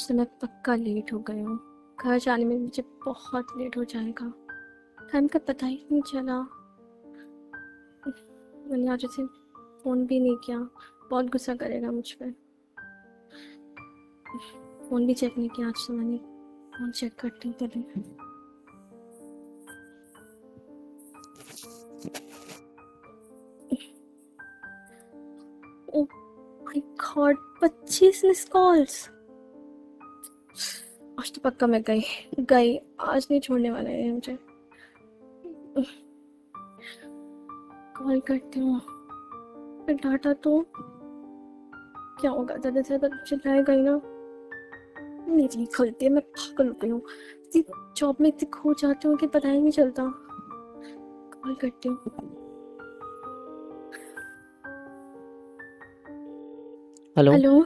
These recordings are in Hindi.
आज तो मैं पक्का लेट हो गई हूँ। घर जाने में मुझे बहुत लेट हो जाएगा। टाइम का पता ही नहीं चला। मैंने आज उसे फ़ोन भी नहीं किया। बहुत गुस्सा करेगा मुझ पे। फ़ोन भी चेक नहीं किया आज तो मैंने। फ़ोन चेक करती हूँ पहले। Oh my God, 25 miss calls. आज तो पक्का मैं गई गई। आज नहीं छोड़ने वाला है ये मुझे। कॉल करती हूँ। फिर डाटा तो क्या होगा, ज़्यादा से ज़्यादा चिल्लाएगा ही ना। मेरी गलती है, मैं पागल हो गई हूँ। इसी जॉब में इतनी खो जाती हूँ कि पता ही नहीं चलता। कॉल करती हूँ। Hello. Hello.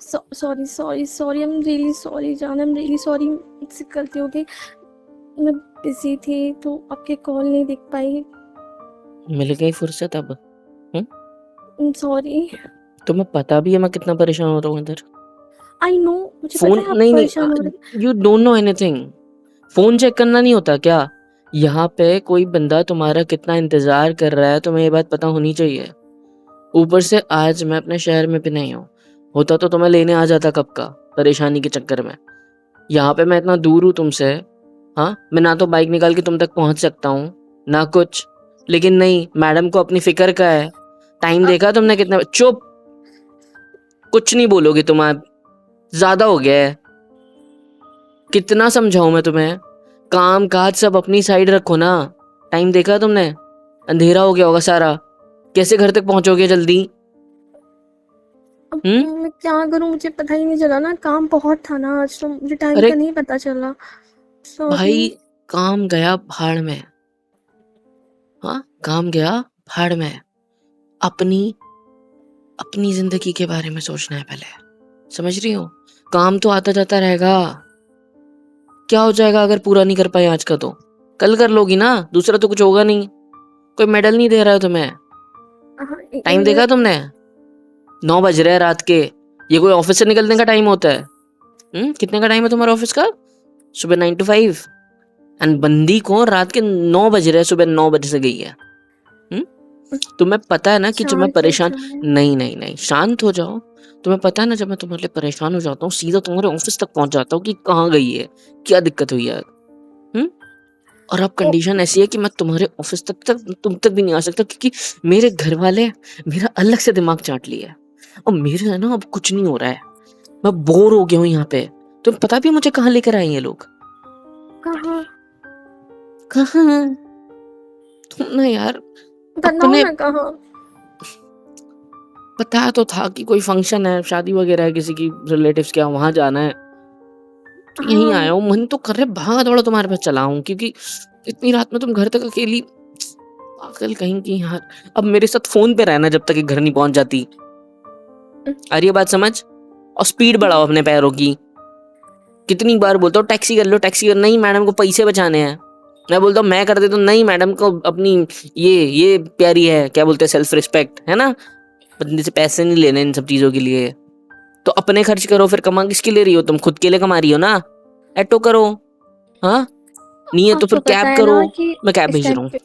Sorry sorry sorry, I am really sorry जान, आई एम रियली सॉरी। मुझसे गलती हो गई। मैं बिजी थी तो आपके कॉल नहीं देख पाई। मिल गई फुर्सत अब? सॉरी। तुम्हें पता भी है मैं कितना परेशान हो रहा हूँ इधर। आई नो, मुझे पता फोन है आप नहीं परेशान हो नहीं, रहे you don't know anything. Phone check करना नहीं होता क्या? यहाँ पे कोई बंदा तुम्हारा कितना इंतजार कर रहा है, तुम्हें ये बात पता होनी चाहिए। ऊपर से आज मैं अपने शहर में भी नहीं हूँ। होता तो तुम्हें लेने आ जाता कब का, परेशानी के चक्कर में। यहाँ पे मैं इतना दूर हूँ तुमसे। हाँ, मैं ना तो बाइक निकाल के तुम तक पहुंच सकता हूँ ना कुछ। लेकिन नहीं, मैडम को अपनी फिक्र का है। टाइम देखा तुमने कितना? चुप, कुछ नहीं बोलोगे तुम आप। ज्यादा हो गया है। कितना समझाऊं मैं तुम्हें? काम काज सब अपनी साइड रखो ना। टाइम देखा तुमने? अंधेरा हो गया होगा सारा। कैसे घर तक पहुंचोगे जल्दी? अब हम्म। मैं क्या करूं, मुझे पता ही नहीं चला ना। काम बहुत था ना आज तो, मुझे टाइम अरे का नहीं पता चला। सॉरी। भाई, काम गया भाड़ में। हाँ, काम गया भाड़ में। अपनी अपनी जिंदगी के बारे में सोचना है पहले। समझ रही हो? काम तो आता जाता रहेगा। क्या हो जाएगा अगर पूरा नहीं कर पाए आज का? तो कल कर लोगी ना, दूसरा तो कुछ होगा नहीं। कोई मेडल नहीं दे रहा है तुम्हें। हाँ, टाइम देखा तुमने? 9 बज रहे हैं रात के। ये कोई ऑफिस से निकलने का टाइम होता है? कितने का टाइम है तुम्हारे ऑफिस का? सुबह 9 to 5। एंड बंदी को रात के 9 बज रहे हैं, सुबह 9 बजे से गई है। हम्म। तुम्हें पता है ना कि जब मैं शांत हो परेशान, जाओ। नहीं नहीं नहीं, शांत हो जाओ। तुम्हें पता है ना, जब मैं तुम्हारे लिए परेशान हो जाता हूँ सीधा तुम्हारे ऑफिस तक पहुंच जाता हूँ कि कहाँ गई है, क्या दिक्कत हुई है। हम्म। और अब ओ, कंडीशन ऐसी है कि मैं तुम्हारे ऑफिस तक तुम तक भी नहीं आ सकता, क्योंकि मेरे घर वाले मेरा अलग से दिमाग चाट लिया है। और मेरे है ना अब कुछ नहीं हो रहा है। मैं बोर हो गया हूँ यहाँ पे। तुम्हें पता भी है मुझे कहाँ लेकर आए ये लोग? कहाँ? कहाँ? तुम ना यार बताओ अपने, ना कहाँ। पता तो था कि कोई फंक्शन है, शादी वगैरह है किसी की रिलेटिव्स के यहाँ, वहां जाना है। तो यहीं हाँ। आया हूँ। मन तो कर रहे भागा दौड़ा तुम्हारे पास चला हूँ, क्योंकि इतनी रात में तुम घर तक अकेली, पागल कहीं की यार। अब मेरे साथ फोन पे रहना जब तक ये घर नहीं पहुंच जाती। आ रही है बात समझ? और स्पीड बढ़ाओ अपने पैरों की। कितनी बार बोलता हूँ टैक्सी कर लो, टैक्सी कर, नहीं मैडम को पैसे बचाने हैं। मैं बोलता हूँ मैं कर देता हूँ, नहीं मैडम को अपनी ये प्यारी है, क्या बोलते हैं, सेल्फ रिस्पेक्ट है ना। बंदे से पैसे नहीं लेने इन सब चीजों के लिए। तो अपने खर्च करो, फिर कमा किसके ले रही हो तुम? खुद के लिए कमा रही हो ना। ऐटो करो। हाँ, नहीं है तो फिर आपको पता कैब है करो। ना कि मैं कैब इस भेज टाइम रहा हूँ। पे इस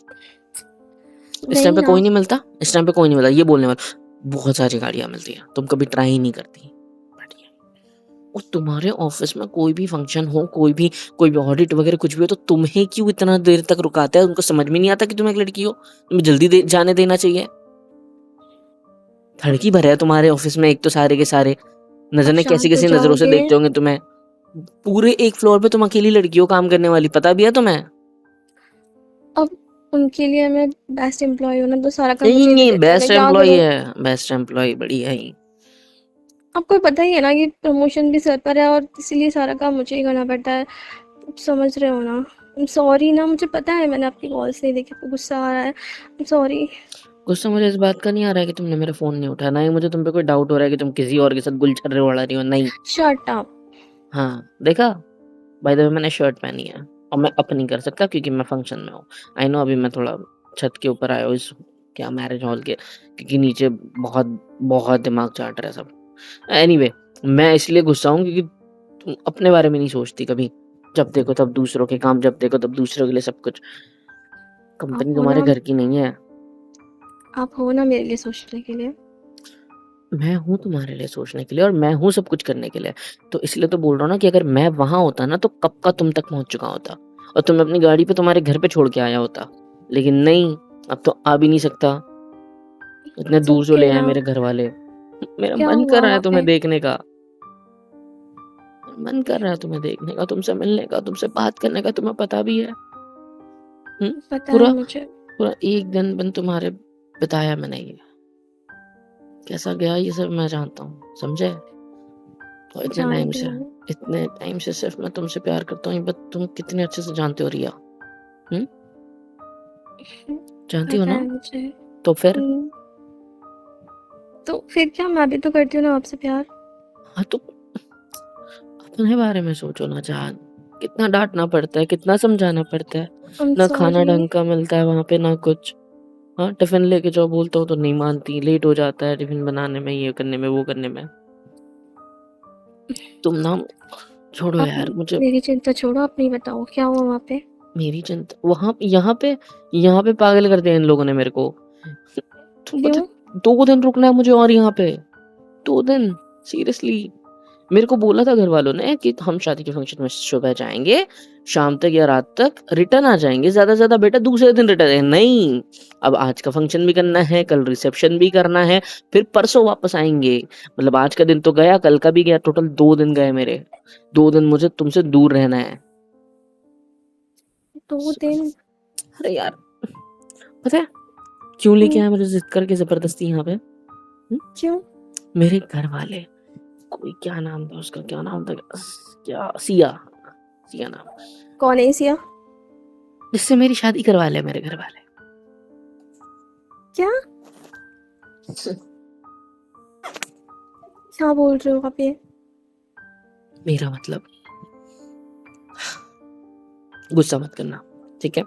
टाइम नहीं पे ना। कोई नहीं मिलता, इस टाइम पे कोई नहीं मिलता, ये बोलने वाला। बहुत सारी गाड़ियां मिलती है, तुम कभी ट्राई ही नहीं करती। बढ़िया। और तुम्हारे ऑफिस में कोई भी फंक्शन हो, कोई भी ऑडिट वगैरह कुछ भी हो, तो तुम्हें क्यों इतना देर तक रुकाता है? उनको समझ में नहीं आता कि तुम एक लड़की हो, तुम्हें जल्दी जाने देना चाहिए। लड़की भरे है तुम्हारे ऑफिस में एक तो, सारे के सारे न अब जाने कैसी शांत हो कैसी नजरों से जाओगे। देखते होंगे तुम्हें। पूरे एक फ्लोर पे तुम अकेली लड़की हो काम करने वाली, पता भी है तुम्हें? अब उनके लिए मैं बेस्ट एम्प्लॉय हूँ ना, तो सारा काम नहीं मुझे ही नहीं, दे देते हैं, बेस्ट मैं क्या एम्प्लॉय करूँ। है, बेस्ट एम्प्लॉय बढ़िया ही। आपको पता ही है ना कि प्रमोशन भी सर पर है और इसीलिए सारा काम मुझे ही करना पड़ता है। आप समझ रहे हो ना। सॉरी ना, मुझे पता है मैंने आपकी कॉल्स नहीं देखी, आपको गुस्सा आ रहा है। सॉरी। गुस्सा मुझे इस बात का नहीं आ रहा है कि तुमने मेरा फोन नहीं उठाया, ना ही मुझे तुम पे कोई डाउट हो रहा है कि तुम किसी और के साथ गुलछर्रे उड़ा रही हो, नहीं। Shut up. हाँ देखा, बाय द वे मैंने शर्ट पहनी है। और मैं अप नहीं कर सकता क्योंकि मैं फंक्शन में हूँ। आई नो, अभी मैं थोड़ा छत के ऊपर आया हूँ इस क्या मैरिज हॉल के, क्योंकि नीचे बहुत बहुत दिमाग चाट रहा है सब। एनीवे, मैं इसलिए गुस्सा हूँ क्योंकि अपने बारे में नहीं सोचती कभी। जब देखो तब दूसरों के काम, जब देखो तब दूसरों के लिए सब कुछ। कंपनी आप हो तुम्हारे ना, घर की नहीं है। आप हो ना मेरे लिए सोचने के लिए। मैं हूँ तुम्हारे लिए सोचने के लिए और मैं हूँ सब कुछ करने के लिए। तो इसलिए तो बोल रहा हूँ ना कि अगर मैं वहाँ होता ना तो कब का तुम तक पहुँच चुका होता और तुम्हें अपनी गाड़ी पे तुम्हारे घर पे छोड़ के आया होता। लेकिन नहीं, अब तो आ भी नहीं सकता। इतने इट्स दूर से ले ओके आए ना। मेरे घर वाले। मेरा क्या मन हुआ कर रहा है वहाँ तुम्हें पे? देखने का। मन कर रहा है तुम्हें देखने का, तुमसे मिलने का, तुमसे बात करने का। तुम्हें पता भी है। पता है पूरा मुझे। पूरा एक दिन बिन तुम्हारे बिताया मैंने। ये कैसा गया ये सब मैं जानता हूँ, समझे? और जानती हूँ। इतने टाइम से सिर्फ मैं तुमसे प्यार करता हूँ, ये बात तुम कितने अच्छे से जानते हो रिया। हम्म जानती हो पता ना? है मुझे। तो फिर? हम्म, तो फिर क्या, मैं भी तो करती हूँ ना आपसे प्यार। हाँ तो अपने बारे में सोचो ना जान। कितना डांटना पड़ता है, कितना समझाना पड़ता है। आई एम ना खाना सॉरी। ढंग का मिलता है वहां पे, ना कुछ। हाँ, टिफिन लेके जाओ बोलता हूँ तो नहीं मानती, लेट हो जाता है टिफिन बनाने में, ये करने में, वो करने में। तुम ना छोड़ो आप यार मुझे। मेरी चिंता छोड़ो, आप नहीं बताओ क्या हुआ वहाँ पे। मेरी चिंता वहां यहाँ पे पागल कर दिया इन लोगों ने मेरे को। तुम पता क्यों? 2 दिन रुकना है मुझे और यहाँ पे। 2 दिन, सीरियसली। मेरे को बोला था घर वालों ने कि हम शादी के फंक्शन में सुबह जाएंगे, शाम तक या रात तक रिटर्न आ जाएंगे, ज्यादा से ज्यादा बेटा दूसरे दिन रिटर्न है। नहीं, अब आज का फंक्शन भी करना है, कल रिसेप्शन भी करना है, फिर परसों वापस आएंगे। मतलब आज का दिन तो गया, कल का भी गया, टोटल 2 दिन गए मेरे। 2 दिन मुझे तुमसे दूर रहना है। 2 दिन? अरे यार, पता है क्यों लेके हम्म, आए मुझे जिद करके जबरदस्ती यहाँ पे? क्यों? मेरे घर वाले, कोई क्या नाम था उसका, क्या नाम था, क्या, सिया। सिया नाम, कौन है सिया? जिससे मेरी शादी करवा ले मेरे घर वाले। क्या क्या बोल रहे हो आप ये? मेरा मतलब, गुस्सा मत करना, ठीक है?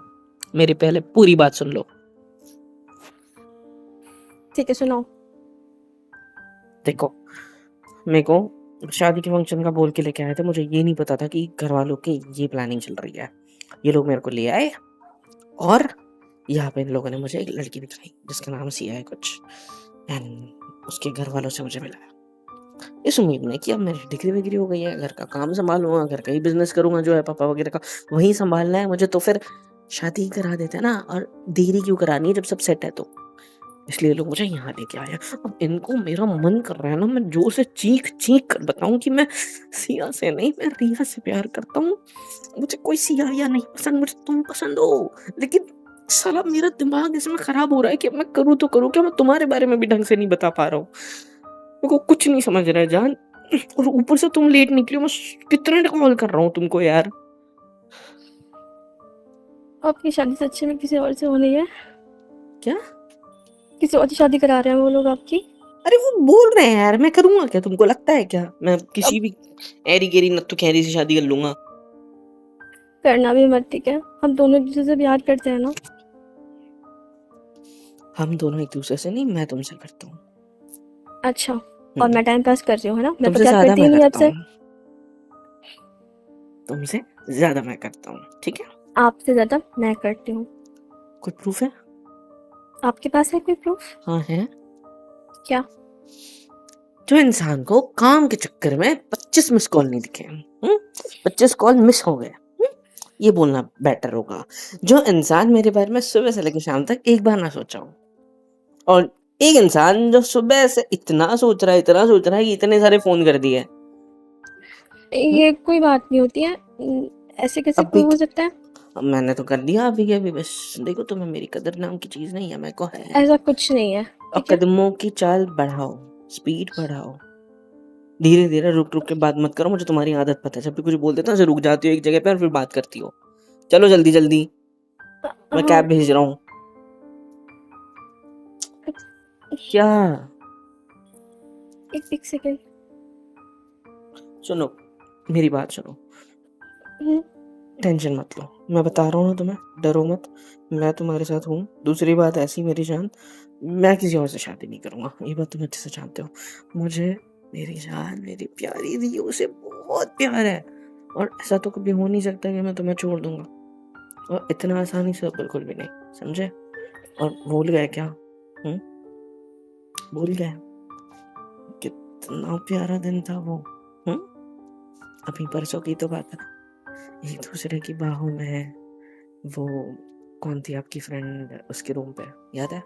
मेरी पहले पूरी बात सुन लो। ठीक है, सुनाओ। देखो, मेरे को शादी के फंक्शन का बोल के लेके आए थे, मुझे ये नहीं पता था कि घर वालों की ये प्लानिंग चल रही है। ये लोग मेरे को ले आए और यहाँ पे इन लोगों ने मुझे एक लड़की दिखाई जिसका नाम सिया है कुछ, एंड उसके घर वालों से मुझे मिलाया इस उम्मीद में कि अब मेरी डिग्री विग्री हो गई है, घर का काम संभालूंगा, घर का ही बिजनेस करूंगा जो है पापा वगैरह का, वही संभालना है मुझे। तो फिर शादी करा देते हैं ना, और देरी क्यों करानी है जब सब सेट है तो। इसलिए लोग मुझे यहाँ लेके आए। अब इनको मेरा मन कर रहा है ना, मैं जोर से चीख चीख कर बताऊं कि मैं सिया से नहीं, मैं रिया से प्यार करता हूँ। मुझे कोई सिया या नहीं पसंद, मुझे तुम पसंद हो। लेकिन साला मेरा दिमाग इसमें खराब हो रहा है कि मैं करूँ तो करूँ क्या। मैं तुम्हारे बारे में भी ढंग से नहीं बता पा रहा हूँ, मेरे को कुछ नहीं समझ रहा है जान। और ऊपर से तुम लेट निकली हो, मैं कितने कॉल कर रहा हूँ तुमको यार। आपकी शादी सच्ची में किसी और से हो रही है? क्या? किसी और की शादी करा रहे हैं वो लोग आपकी? अरे वो बोल रहे हैं यार, मैं करूंगा क्या? तुमको लगता है क्या मैं किसी अब भी एरी गेरी नत्थु खैरी से शादी कर लूंगा? करना भी मत, ठीक है? हम दोनों एक दूसरे से प्यार करते हैं ना। हम दोनों एक दूसरे से नहीं, मैं तुमसे करता हूँ। अच्छा, और मैं टाइम पास कर रही हूँ, है ना? मैं तो तुमसे प्यार ज्यादा करती ही मैं नहीं करता आपसे। हूँ, तुमसे ज्यादा मैं करता हूँ, ठीक है? आपसे ज्यादा मैं करती हूँ। कोई प्रूफ है? आपके पास है कोई प्रूफ? हाँ है। क्या? जो इंसान को काम के चक्कर में 25 मिस कॉल नहीं दिखे, 25 कॉल मिस हो गए, ये बोलना बेटर होगा। जो इंसान मेरे बारे में सुबह से लेकर शाम तक एक बार ना सोचा हो, और एक इंसान जो सुबह से इतना सोच रहा है, इतना सोच रहा है कि इतने सारे फोन कर दिए। ये कोई बात नहीं होती है। ऐसे कैसे अब कोई भी हो सकता है? अब मैंने तो कर दिया अभी के अभी, बस देखो तुम्हें मेरी कदर नाम की चीज नहीं है, मेरे को है। ऐसा कुछ नहीं है, और ठीक है? कदमों की चाल बढ़ाओ, स्पीड बढ़ाओ, धीरे धीरे, रुक रुक के बात मत करो। मुझे तुम्हारी आदत पता है, जब भी कुछ बोल देता हूँ रुक जाती हो एक जगह पे और फिर बात करती हो। चलो जल्दी जल्दी, मैं हाँ। कैब भेज रहा हूँ। क्या? एक सेकेंड। सुनो, मेरी बात सुनो, हम्म, टेंशन मत लो, मैं बता रहा हूँ ना तुम्हें, डरो मत, मैं तुम्हारे साथ हूँ। दूसरी बात ऐसी मेरी जान, मैं किसी और से शादी नहीं करूंगा, ये बात तुम अच्छे से जानते हो। मुझे मेरी जान, मेरी प्यारी दी, उसे बहुत प्यार है और ऐसा तो कभी हो नहीं सकता कि मैं तुम्हें छोड़ दूंगा, और इतना आसानी से बिल्कुल भी नहीं, समझे? और भूल गए क्या? भूल गए? कितना प्यारा दिन था वो। हम्म अभी परसों की तो बात है ना, एक दूसरे की बाहों में, वो कौन थी आपकी फ्रेंड, उसके रूम पे, याद है?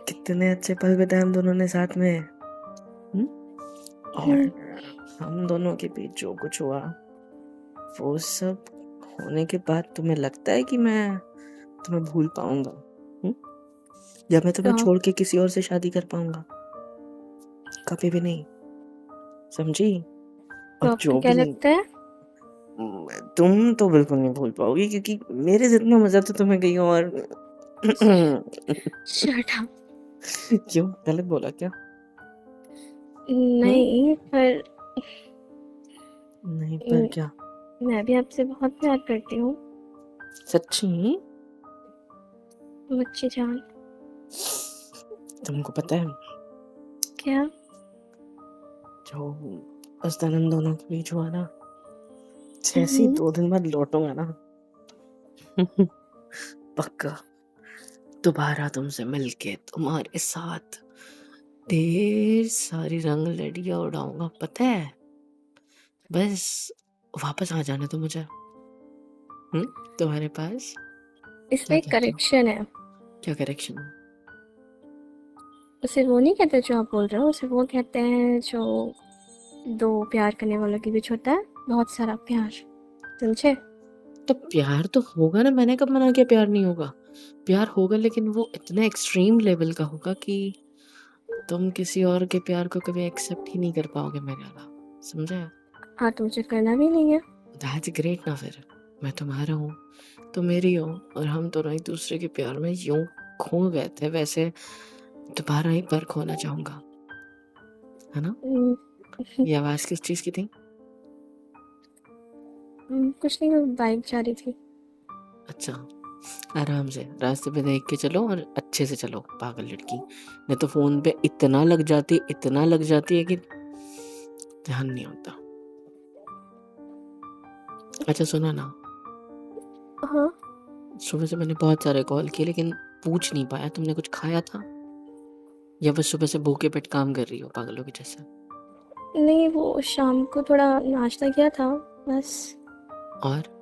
कितने अच्छे पल बिताए हम दोनों ने साथ में। हम्म? हम्म, और हम दोनों के बीच जो कुछ हुआ, वो सब होने के बाद तुम्हें लगता है कि मैं तुम्हें भूल पाऊंगा? हम्म? या मैं तुम्हें तो छोड़ के किसी और से शादी कर पाऊंगा? कभी भी नहीं, समझी? तो और आपको जो क्या भी, लगता है? तुम तो बिल्कुल नहीं भूल पाओगी, क्योंकि मेरे जितना मजा तो तुम्हें कहीं और। Shut up. क्यों, गलत बोला क्या? हम्म नहीं, पर नहीं पर म, क्या? मैं भी आपसे बहुत प्यार करती हूँ, सच्ची? बच्ची जान। तुमको पता है क्या? जो उस दिन हम दोनों के बीच हुआ ना, जैसे ही हम्म, 2 दिन बाद लौटूंगा ना, पक्का दोबारा तुमसे मिलके तुम्हारे साथ ढेर सारी रंग लड़ियां उड़ाऊंगा, पता है? बस वापस आ जाने दो मुझे, तुम्हारे पास। क्या इसमें कहते हो? करेक्शन है। क्या करेक्शन? उसे वो नहीं कहते जो आप बोल रहे हो, उसे वो कहते हैं जो दो प्यार करने वालों के बीच होता है, बहुत सारा प्यार। समझे? तो प्यार तो होगा ना, मैंने कब मना किया प्यार नहीं होगा? प्यार होगा, लेकिन वो इतना एक्सट्रीम लेवल का होगा कि तुम किसी और के प्यार को कभी एक्सेप्ट ही नहीं कर पाओगे मेरे अलावा, समझे? हाँ, तो मुझे करना भी नहीं है। दैट्स ग्रेट ना, फिर मैं तुम्हारा हूँ, तुम मेरी हो, और हम दोनों एक दूसरे के प्यार में यूं खो गए थे, वैसे दोबारा एक बार खोना चाहूंगा, है ना? हम्म, ये आवाज किस चीज की थी? कुछ नहीं, मैं बाइक जा रही थी। अच्छा, आराम से रास्ते पे देख के चलो और अच्छे से चलो, पागल लड़की, नहीं तो फोन पे इतना लग जाती, इतना लग जाती है कि ध्यान नहीं होता। अच्छा सुना ना, हाँ। सुबह से मैंने बहुत सारे कॉल किए, लेकिन पूछ नहीं पाया तुमने कुछ खाया था, या बस सुबह से भूखे पेट काम कर रही हो पागलों की जैसे? नहीं, वो शाम को थोड़ा नाश्ता किया था, बस। और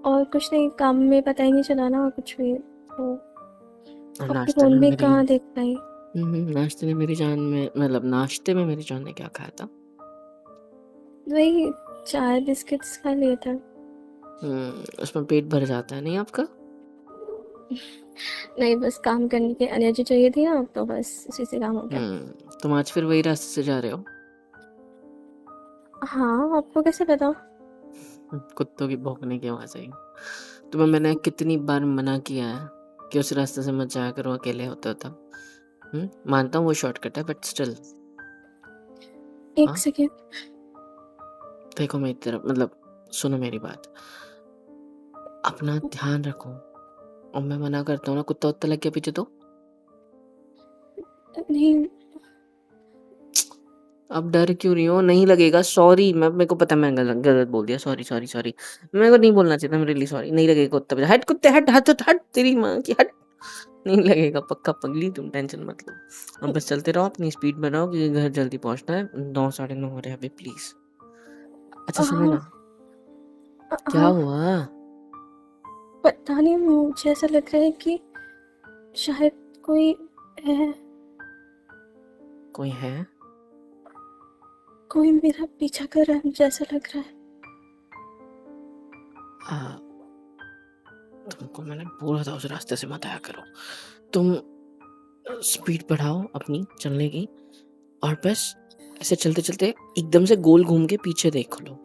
और कुछ नहीं, काम में पता ही नहीं चला ना कुछ भी, तो आपके नाश्ते में फ़ोन भी मेरी, कहाँ देख पाई। नाश्ते में मेरी जान में, मतलब नाश्ते में मेरी जान ने क्या खाया था? वही चाय बिस्किट्स खा लिया था। उसमें पेट भर जाता है नहीं आपका? नहीं, बस काम करने की एनर्जी चाहिए थी ना, तो बस उसी से काम हो गया। तुम आज फिर वही रास्ते से जा रहे हो? हाँ, आपको कैसे पता? कुत्तों की भौंकने की आवाज आई। तुम्हें मैंने कितनी बार मना किया है कि उस रास्ते से मत जाया करो, अकेले होते हो तब। मानता हूँ वो शॉर्टकट है, बट स्टिल। एक हाँ, सेकेंड। देखो मेरी तरफ, मतलब सुनो मेरी बात, अपना ध्यान रखो। और मैं मना करता हूँ ना, कुत्ता उत्ता लग गया पीछे तो? नहीं। अब डर क्यों रही हो? नहीं लगेगा, सॉरी, मैं, मेरे को पता है मैं गलत गलत बोल दिया, सॉरी सॉरी सॉरी, मेरे को नहीं बोलना चाहिए था, रियली सॉरी। नहीं लगेगा कुत्ता पे, हट कुत्ते, हट हट हट हट, तेरी माँ की हट। नहीं लगेगा पक्का, पगली, तुम टेंशन मत लो। अब बस चलते रहो, अपनी स्पीड में रहो, क्योंकि घर जल्दी पहुंचना है, 9 साढ़े 9 हो रहे हैं अभी, प्लीज। अच्छा सुनो हाँ। ना, क्या हाँ, हुआ? पता नहीं, मुझे ऐसा लग रहा है कि शायद कोई है। कोई है? कोई मेरा पीछा कर रहा है, मुझे ऐसा लग रहा है। हाँ, तुमको मैंने बोला था उस रास्ते से मत आया करो। तुम स्पीड बढ़ाओ अपनी चलने की, और बस ऐसे चलते चलते एकदम से गोल घूम के पीछे देख लो,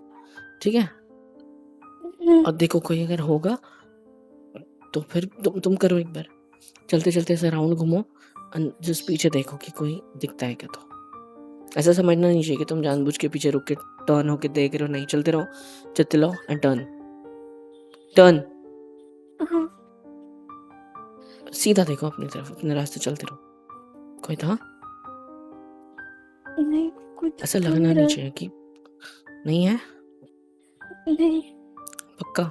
ठीक है? हम्म, और देखो कोई अगर होगा तो फिर तुम करो एक बार, चलते चलते ऐसे राउंड घूमो, जस्ट पीछे देखो कि कोई दिखता है क्या। तो ऐसा समझना नहीं चाहिए कि तुम जानबूझ के पीछे रुक के टर्न होके देख रहे हो, नहीं, चलते रहो, चलते रहो एंड टर्न, टर्न, हाँ। सीधा देखो अपनी तरफ, अपने रास्ते चलते रहो। कोई था? नहीं, कुछ ऐसा तो लगना नहीं नहीं रहा। चाहिए कि नहीं है। नहीं। पक्का?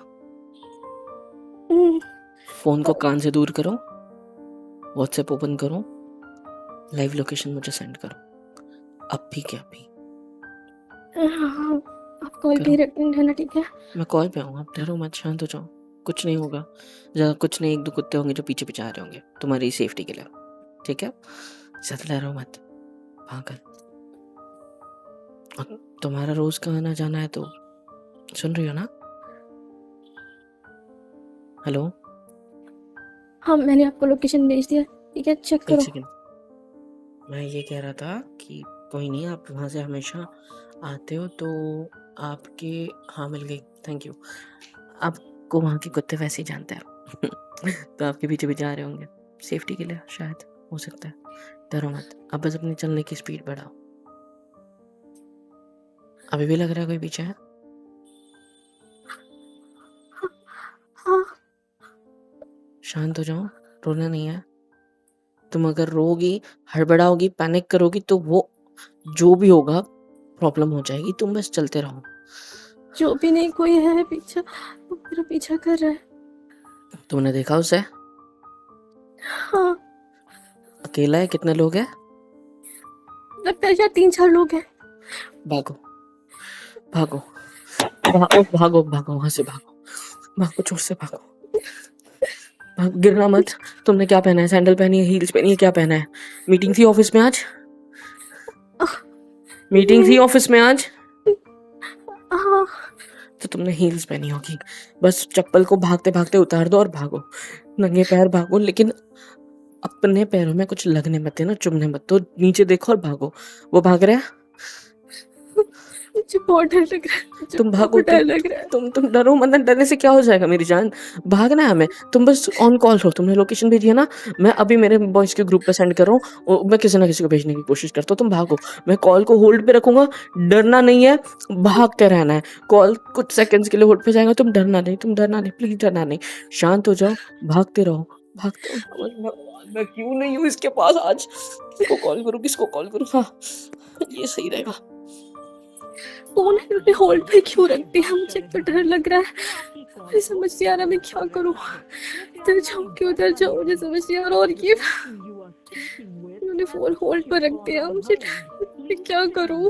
हम्म, फोन को कान से दूर करो, व्हाट्सएप ओपन करो, लाइव लोकेशन मुझे सेंड करो, अब भी क्या अभी हाँ, आप कॉल पे करो। ही रहना, ठीक है? मैं कॉल पे हूँ, आप डरो मत, शांत हो जाओ, कुछ नहीं होगा। ज़्यादा कुछ नहीं, एक दो कुत्ते होंगे जो पीछे पीछे आ रहे होंगे तुम्हारी सेफ्टी के लिए, ठीक है? ज़्यादा डरो मत पागल। और तुम्हारा रोज का आना जाना है तो सुन रही हो ना? हेलो, हाँ, मैंने आपको लोकेशन भेज दिया, ठीक है? चेक एक करो। सेकंड, मैं ये कह रहा था कि कोई नहीं, आप वहाँ से हमेशा आते हो तो आपके, हाँ मिल गई, थैंक यू। आपको वहाँ के कुत्ते वैसे ही जानते हैं तो आपके पीछे पीछे आ रहे होंगे सेफ्टी के लिए, शायद, हो सकता है। डरो मत, अब बस अपनी चलने की स्पीड बढ़ाओ। अभी भी लग रहा है कोई पीछे है? हाँ। शांत हो जाओ, रोना नहीं है। तुम अगर रोगी, हड़बड़ाओगी, पैनिक करोगी तो वो जो भी होगा प्रॉब्लम हो जाएगी। तुम बस चलते रहो। जो भी नहीं, कोई है पीछे, वो मेरा पीछा कर रहा है। तुमने देखा उसे? हाँ, अकेला है? कितने लोग हैं? लगता है यार 3-4 लोग हैं। भागो भागो भागो भागो भागो, वहां से भागो, भागो, जोर से भागो, भाग, गिरना मत। तुमने क्या पहना है? सैंडल पहनी है, हील्स पहनी है, क्या पहना है? मीटिंग थी ऑफिस में आज? मीटिंग थी नहीं। ऑफिस में आज? हाँ। तो तुमने हील्स पहनी होगी। बस चप्पल को भागते भागते उतार दो और भागो, नंगे पैर भागो, लेकिन अपने पैरों में कुछ लगने मत देना, चुभने मत। तो नीचे देखो और भागो। वो भाग रहा है, मुझे बहुत डर लग रहा है, मुझे तुम भागो। बहुत डर लग रहा है। तुम डरो मत, डरने से क्या हो जाएगा मेरी जान? भागना है हमें, तुम बस ऑन कॉल रहो। तुमने लोकेशन भेजी है ना? मैं अभी मेरे बॉयज के ग्रुप पे सेंड कर रहा हूँ और मैं किसी ना किसी को भेजने की कोशिश करता हूँ। तुम भागो, मैं कॉल को होल्ड पे रखूंगा। डरना नहीं है, भागते रहना है। कॉल कुछ सेकंड्स के लिए होल्ड पे जाएगा, तुम डरना नहीं, तुम डरना नहीं, प्लीज डरना नहीं। शांत हो जाओ, भागते रहो, भागते रहो। भगवान, मैं क्यों नहीं हूँ इसके पास आज? किसको कॉल करूँ, किसको कॉल करूँ? हाँ, ये सही रहेगा। फोन पे होल्ड पे क्यों रखती है? मुझे तो डर लग रहा है, मुझे समझ नहीं आ रहा मैं क्या करूं। इधर जाऊं कि उधर जाऊं, मुझे समझ नहीं आ रहा। और ये उन्होंने फोन होल्ड पर रख दिया, मुझे मैं क्या करूं?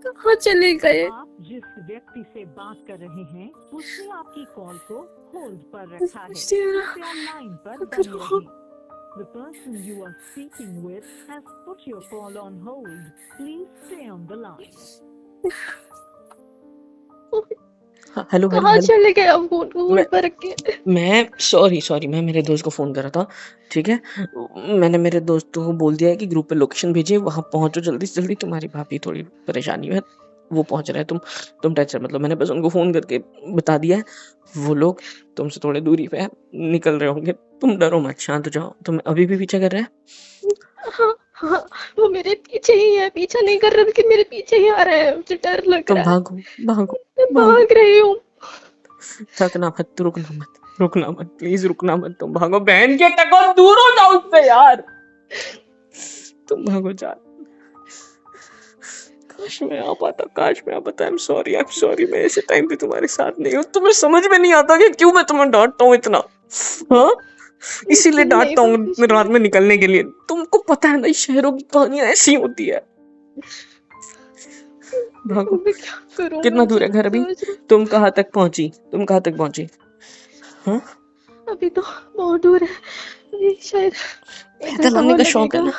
कहाँ चले गए? आप जिस व्यक्ति से बात कर रहे हैं उसने आपकी कॉल को होल्ड पर रखा है। समझ नहीं आ रहा कृपया लाइन पर क्या बने करूं। रहिए। The person you are speaking with has put your call on hold. Please stay on the line. Hello hello कहाँ हेलो, चले गए आप फोन को मैं होल्ड पर रख के? मैं सॉरी, मैं मेरे दोस्त को फ़ोन कर रहा था, ठीक है? मैंने मेरे दोस्तों को बोल दिया है कि ग्रुप पे लोकेशन भेजिए, वहाँ पहुँचो जल्दी से जल्दी। तुम्हारी भाभी थोड़ी परेशानी में है, वो पहुँच रहे हैं। तुम टेंशन मत लो, मैंने बस उनको फ़ोन करके बता दिया है। वो लोग तुमसे थोड़ी दूरी पे हैं, निकल रहे होंगे। तुम डरो मत, शांत हो जाओ। तुम अभी भी पीछा कर रहे हैं? हाँ हाँ, वो मेरे पीछे ही है, पीछा नहीं कर रहा लेकिन मेरे पीछे ही आ रहा है। मुझे डर लग तुम रहा है, भागो, भागो, मैं भागो। भाग रही हूँ। थकना मत, रुकना मत, प्लीज़ रुकना मत। तुम भागो, बहन के टको, दूर हो जाओ उससे यार। तुम भागो जान। काश मैं आ पाता। आई एम सॉरी, मैं ऐसे टाइम पे तुम्हारे साथ नहीं हूँ। तुम्हें समझ में नहीं आता कि क्यों मैं तुम्हें डांटता हूँ इतना? हाँ, इसीलिए नहीं डांटता हूँ भाभी, रात में निकलने के लिए। तुमको पता है ना, इस शहरों की कहानियां ऐसी होती है। भागो। मैं क्या करूँ? कितना दूर है घर अभी? समझ रही तुम कहाँ तक पहुंची? हाँ, अभी तो बहुत दूर है, अभी शायद 1 पैदल घंटा आने और का शौक है लगेगा।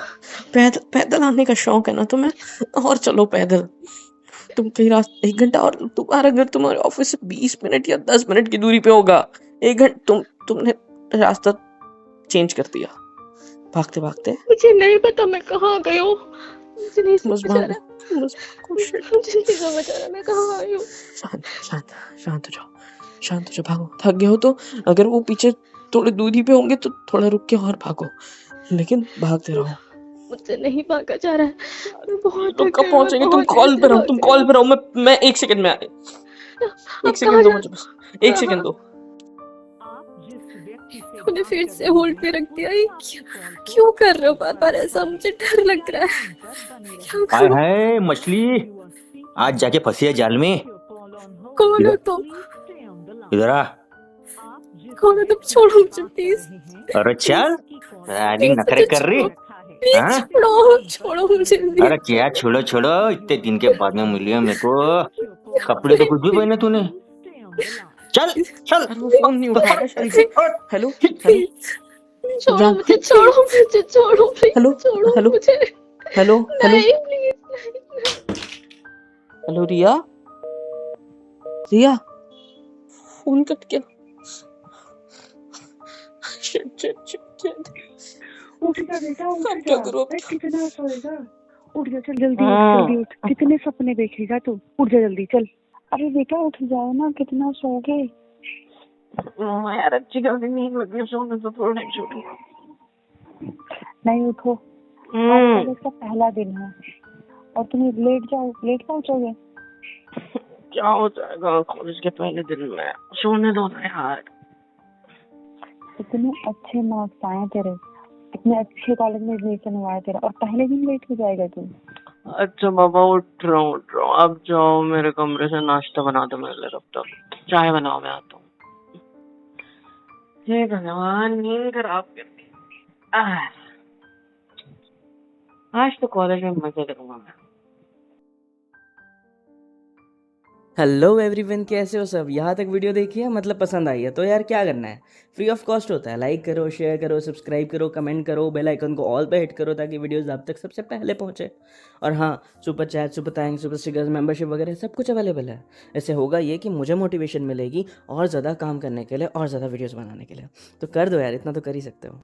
ना? पैदल आने का शौक है ना तुम्हें? और चलो पैदल। तुम कहीं रास्ते 1 घंटा, और तुम्हारा घर तुम्हारे ऑफिस से 20 मिनट या 10 मिनट की दूरी पे होगा। 1 घंटा तुमने रास्ता चेंज कर दिया भागते भागते। मुझे नहीं पता मैं कहाँ गई हूँ, मुझे नहीं बस समझ आ भागो, रहा, बस भागो। शिट। मुझे नहीं समझ आ रहा मैं कहाँ आई हूँ। शांत हो जाओ, भागो। थक गए हो तो अगर वो पीछे थोड़ी दूरी पे होंगे तो थोड़ा रुक के और भागो, लेकिन भागते रहो। मुझसे नहीं भागा जा रहा है, मैं बहुत लोग थक कब गई हूँ, मैं पहुंचेंगे? तुम बहुत देर कॉल से पे रहो, भाग रही हूँ। मैं 1 सेकंड में एक आप सेकंड कहाँ दो जा मुझे, बस 1 कहाँ? सेकंड दो। आप जिस व्यक्ति से उन्हें फिर से होल्ड पे रख दिया। ये क्यों कर रहे हो बार बार ऐसा? मुझे डर लग रहा है। क्या हाय करूं? हाय मछली, आज जाके फंसी है जाल में। कौन हो तुम? इधर आ। कौन हो तुम? छोड़ो मुझे प्लीज। अरे चल, रानी प्लीज नखरे मुझे कर रही। छोड़ो। प्लीज हाँ? छोड़ो, छोड़ो मुझे प्लीज। अरे क्या छोड़ो छोड़ो, इतने दिन के बाद में मिली है मेरे को। कपड़े तो कुछ भी पहने तूने। चल चल। यार वो फोन नहीं उठा रहा शायद से। हेलो हेलो प्लीज छोड़ो जान मुझे, छोड़ो मुझे, छोड़ो प्लीज, हेलो छोड़ो हेलो मुझे। हेलो हेलो नहीं please. Hello Riya Riya phone cut गया। Shit shit shit shit. उठ जा बेटा, उठ अब जा। क्या करूं अब? अरे कितना सोएगा? उठ जा, चल जल्दी उठ, जल्दी उठ। कितने सपने देखेगा तू? उठ जा जल्दी, चल। अरे बेटा उठ जाओ ना, कितना सोओगे? यार अच्छी खासी नींद लगी है, सोने से थोड़ा टाइम छूटूंगा। नहीं उठो, आज कॉलेज का पहला दिन है और तुम लेट पहुंचोगे। क्या हो जाएगा कॉलेज के पहले दिन में? सोने दो ना यार। इतने अच्छे मार्क्स आए तेरे, इतने अच्छे कॉलेज में एडमिशन हुआ है तेरा, और पहले दिन लेट हो जाएगा तू। अच्छा बाबा उठ रहा हूँ। अब जाओ मेरे कमरे से नाश्ता बना दो मेरे लिए, तब तक चाय बनाओ, मैं आता हूँ। हे भगवान, नींद खराब कर दी। आज तो कॉलेज में मजे करूंगा मैं। हेलो एवरीवन, कैसे हो सब? यहाँ तक वीडियो देखी है, मतलब पसंद आई है तो यार क्या करना है, फ्री ऑफ कॉस्ट होता है। लाइक करो, शेयर करो, सब्सक्राइब करो, कमेंट करो, बेल आइकन को ऑल पे हिट करो ताकि वीडियोस आप तक सबसे पहले पहुँचे। और हाँ, super chat, super thanks, super stickers, membership वगैरह सब कुछ अवेलेबल है। इससे होगा ये कि मुझे मोटिवेशन मिलेगी और ज़्यादा काम करने के लिए और ज़्यादा वीडियोज़ बनाने के लिए। तो कर दो यार, इतना तो कर ही सकते हो।